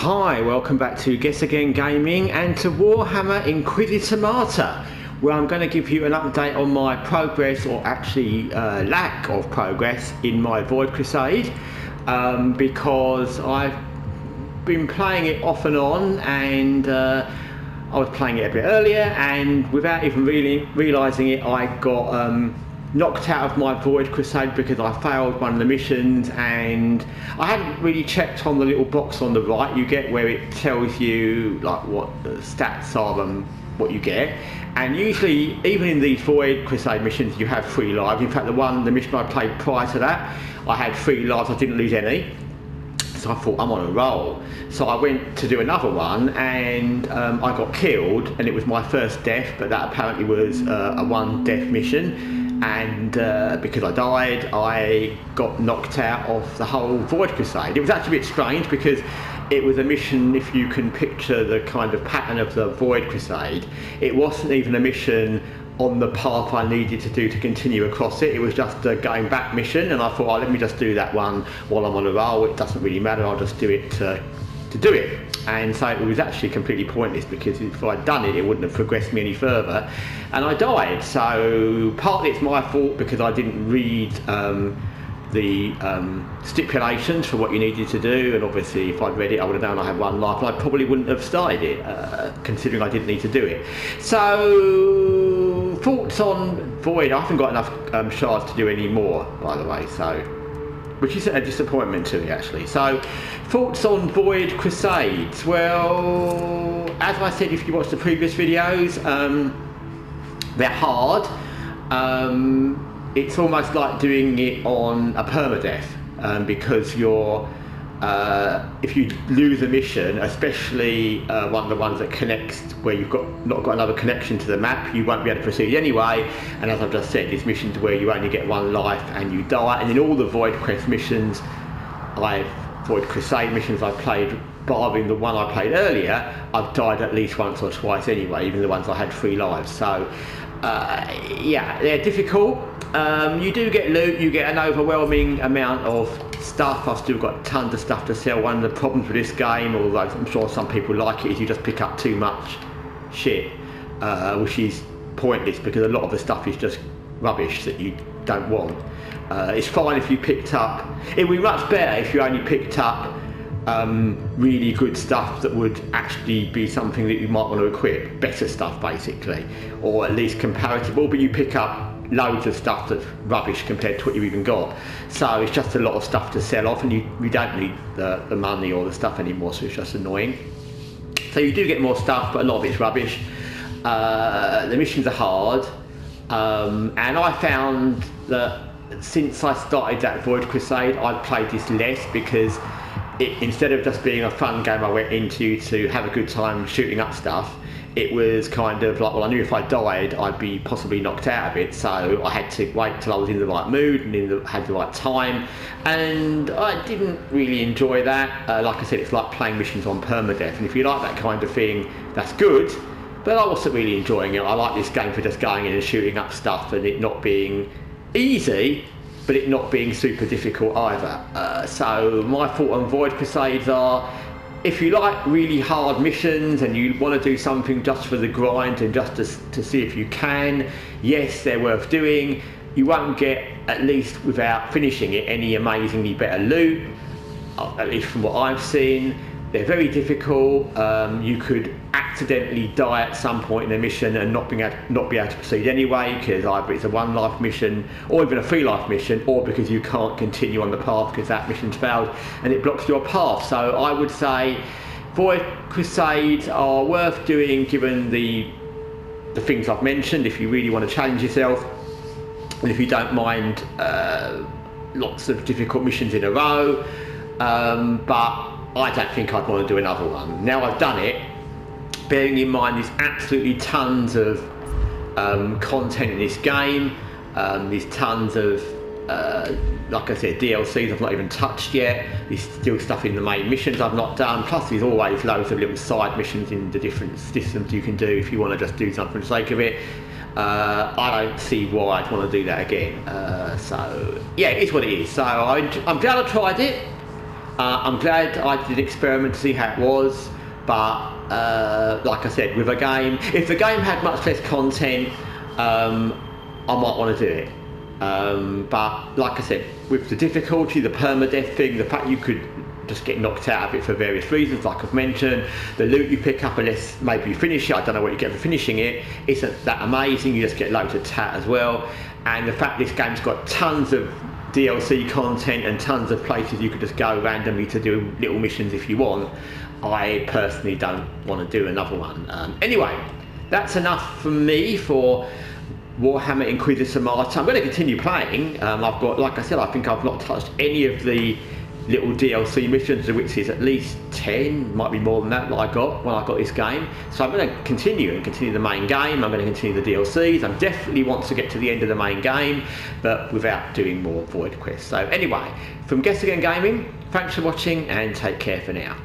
Hi, welcome back to Guessagaingaming and to Warhammer Inquisitor Martyr, where I'm going to give you an update on my progress, or actually lack of progress, in my Void Crusade, because I've been playing it off and on, and I was playing it a bit earlier, and without even really realising it, I got knocked out of my Void Crusade because I failed one of the missions, and I hadn't really checked on the little box on the right you get where it tells you like what the stats are and what you get. And usually, even in these Void Crusade missions, you have 3 lives. In fact, the mission I played prior to that, I had 3 lives, I didn't lose any. So I thought, I'm on a roll. So I went to do another one, and I got killed, and it was my first death, but that apparently was a 1 death mission. And because I died, I got knocked out of the whole Void Crusade. It was actually a bit strange because it was a mission, if you can picture the kind of pattern of the Void Crusade, it wasn't even a mission on the path I needed to do to continue across it. It was just a going back mission, and I thought, oh, let me just do that one while I'm on a roll. It doesn't really matter, I'll just do it to do it. And so it was actually completely pointless, because if I'd done it, it wouldn't have progressed me any further, and I died. So partly it's my fault because I didn't read the stipulations for what you needed to do, and obviously if I'd read it I would have known I had 1 life, and I probably wouldn't have started it, considering I didn't need to do it. So thoughts on Void. I haven't got enough shards to do any more, by the way, so, which is a disappointment to me actually. So thoughts on Void Crusades. Well, as I said, if you watch the previous videos, they're hard. It's almost like doing it on a permadeath, because you're if you lose a mission, especially one of the ones that connects where you've not got another connection to the map, you won't be able to proceed anyway. And as I've just said, there's missions where you only get 1 life and you die. And in all the Void Crusade missions I've played, barring the one I played earlier, I've died at least once or twice anyway, even the ones I had 3 lives. So yeah, they're difficult. You do get loot, you get an overwhelming amount of stuff. I've still got tons of stuff to sell. One of the problems with this game, although I'm sure some people like it, is you just pick up too much shit, which is pointless because a lot of the stuff is just rubbish that you don't want. It's fine if you picked up, it would be much better if you only picked up really good stuff that would actually be something that you might want to equip, better stuff basically, or at least comparable, but you pick up loads of stuff that's rubbish compared to what you've even got. So it's just a lot of stuff to sell off, and you don't need the money or the stuff anymore, so it's just annoying. So you do get more stuff, but a lot of it's rubbish. The missions are hard, and I found that since I started that Void Crusade, I've played this less, because instead of just being a fun game I went into to have a good time shooting up stuff, it was kind of like, well, I knew if I died I'd be possibly knocked out of it, so I had to wait till I was in the right mood and had the right time, and I didn't really enjoy that. Like I said, it's like playing missions on permadeath, and if you like that kind of thing, that's good, but I wasn't really enjoying it. I like this game for just going in and shooting up stuff, and it not being easy, but it not being super difficult either. So my thought on Void Crusades are, if you like really hard missions and you want to do something just for the grind and just to see if you can, yes, they're worth doing. You won't get, at least without finishing it, any amazingly better loot, at least from what I've seen. They're very difficult. You could accidentally die at some point in a mission and not be able to proceed anyway, because either it's a 1 life mission or even a 3 life mission, or because you can't continue on the path because that mission's failed and it blocks your path. So I would say Void Crusades are worth doing, given the things I've mentioned, if you really want to challenge yourself, and if you don't mind lots of difficult missions in a row. But I don't think I'd want to do another one. Now I've done it, bearing in mind there's absolutely tons of content in this game. There's tons of, like I said, DLCs I've not even touched yet. There's still stuff in the main missions I've not done. Plus there's always loads of little side missions in the different systems you can do if you want to just do something for the sake of it. I don't see why I'd want to do that again. So yeah, it is what it is. So I'm glad I tried it. I'm glad I did experiment to see how it was, but like I said, with a game, if the game had much less content, I might want to do it. But like I said, with the difficulty, the permadeath thing, the fact you could just get knocked out of it for various reasons, like I've mentioned, the loot you pick up, unless maybe you finish it, I don't know what you get for finishing it, isn't that amazing. You just get loads of tat as well. And the fact this game's got tons of DLC content and tons of places you could just go randomly to do little missions if you want, I personally don't want to do another one. Anyway, that's enough for me for Warhammer Inquisitor Martyr. I'm going to continue playing. I've got, like I said, I think I've not touched any of the little DLC missions, which is at least 10, might be more than that I got when I got this game. So I'm going to continue the main game. I'm going to continue the DLCs. I definitely want to get to the end of the main game, but without doing more Void quests. So anyway, from Guessagaingaming, thanks for watching and take care for now.